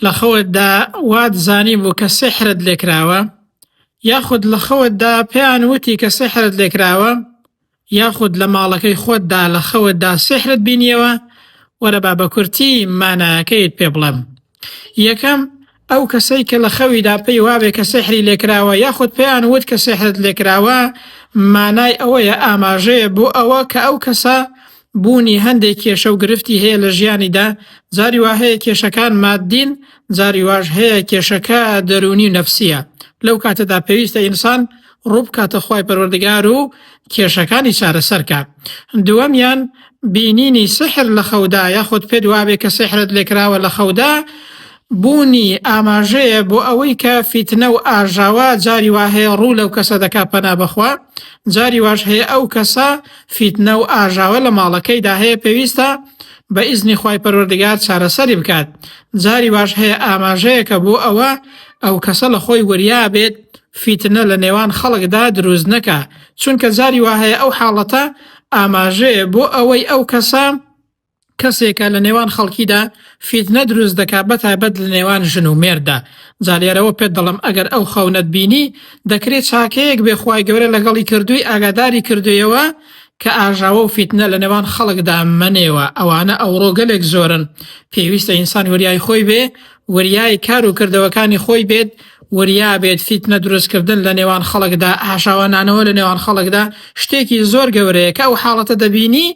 لخوتدا واد زانی بوو کە سحرت لێکراوە، یاخود لە خەوتدا پێیان وتی کە سحرت لێکراوە، یاخود لە ماڵەکەی خۆتدا لە خەوتدا سحرت بینیەوە، وەرە با بە کورتی مانایەکەیت پێ بڵێم. یەکەم ئەو کەسەی کە لە خەویدا پێی وابێ کە سحری لێکراوە یاخود پێیان وت کە سحرت لێکراوە، مانای ئەوەیە ئاماژەیە بۆ ئەوە کە ئەو کەسە بوونی هەندێک کێشە و گرفتی هەیە لە ژیانیدا، جاری وا هەیە کێشەکان مادین، جاری واش هەیە کێشەکە دەرونی و نەفسیە. لەو کاتەدا پێویستە ئینسان ڕوو بکاتە خوای پەروەردگار و کێشەکانی چارەسەرکە. دووەمیان بینینی سحر لە خەودا یاخود پێت وابێ کە سحرت لێکراوە لە خەودا، بوونی ئاماژەیە بۆ ئەوەی کە فیتنە و ئاژاوە جاری وا هەیە ڕوو لەو کەسە دەکا پەنا بەخوا، جاری واش هەیە ئەو کەسە فیتنە و ئاژاوە لە ماڵەکەیدا هەیە پێویستە بە ئیزنی خوای پەروەردگار چارەسەری بکات، جاری واش هەیە ئاماژەیەکە بۆ ئەوە ئەو کەسە لە خۆی وەریا بێت فیتنە لە نێوان خەڵکدا دروست نەکا، چونکە جاری وا هەیە ئەو حاڵەتە ئاماژەیە بۆ ئەوەی ئەو کەسە کەسێکە لە نێوان خەڵکیدا فیتنە دروست دەکات، بەتایبەت لە نێوان ژن و مێردا. جالێرەوە پێت دەڵم ئەگەر ئەو خەونەت بینی دەکرێت چاکەیەک بێ خوای گەورە لەگەڵی کردووی ئاگاداری کردوویەوە کە ئاژاوە و فیتنە لە نێوان خەڵکدا منێوە. ئەوانە ئەوڕۆ گەلێک زۆرن، پێویستە ئینسان وەریای خۆی بێ، وەریای کار و کردەوەکانی خۆی بێت، وەریا بێت فیتنە دروستکردن لە نێوان خەڵکدا، ئاشاوانانەوە لە نێوان خەڵکدا شتێکی زۆر گەورەیە کە ئەو حاڵەتە دەبینی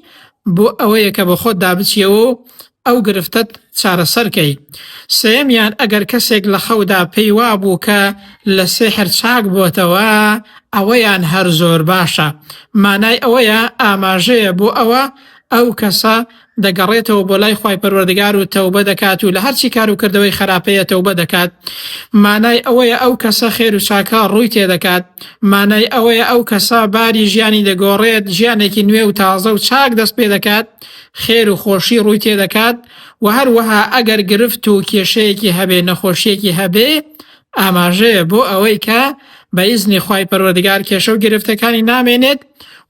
بۆ ئەوەیە کە بە خۆت دابچیەوە و ئەو گرفتت چارەسەرکەی. سێمیان ئەگەر کەسێک لە خەودا پێی وابوو کە لە سحر چاک بۆتەوە، ئەوەیان هەر زۆر باشە، مانای ئەوەیە ئاماژەیە بۆ ئەوە ئەو کەسە دەگەڕێتەوە بۆ لای خوای پەروەردگار و تەوبە دەکات و لە هەرچی کار و کردەوەی خراپەیە تەوبە دەکات، مانای ئەوەیە ئەو کەسە خێر و چاکە ڕووی تێدەکات، مانای ئەوەیە ئەو کەسە باری ژیانی دەگۆڕێت، ژیانێکی نوێ و تازە و چاک دەست پێ دەکات، خێر و خۆشی ڕووی تێدەکات، و هەروەها ئەگەر گرفت و کێشەیەکی هەبێ نەخۆشیەکی هەبێ، ئاماژەیە بۆ ئەوەی کە بە ئیزنی خوای پەروەردگار کێشە و گرفتەکانی نامێنێت،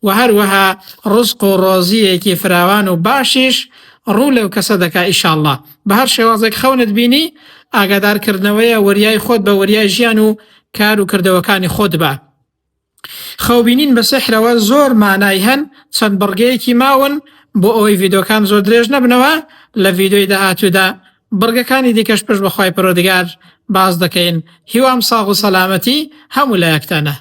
و هەروەها ڕزق و ڕۆزیەکی فراوان و باشیش ڕوو لەو کەسە دەکا ئیشاءالله. بە هەر شێوازێک خەونت بینی ئاگادارکردنەوەیە وەریای خۆت بە وەریای ژیان و کار و کردەوەکانی خۆت بە. خەوبینین بە سحرەوە زۆر مانای هەن، چەند بڕگەیەکی ماون بۆ ئەوەی ڤیدۆکان زۆر درێژ نەبنەوە، لە ڤیدۆی داهاتوودا بڕگەکانی دیکەش پشت بە خوای پەروەردگار باز دەکەین. هیوام ساغ و سەلامەتی هەموو لایەکتانە.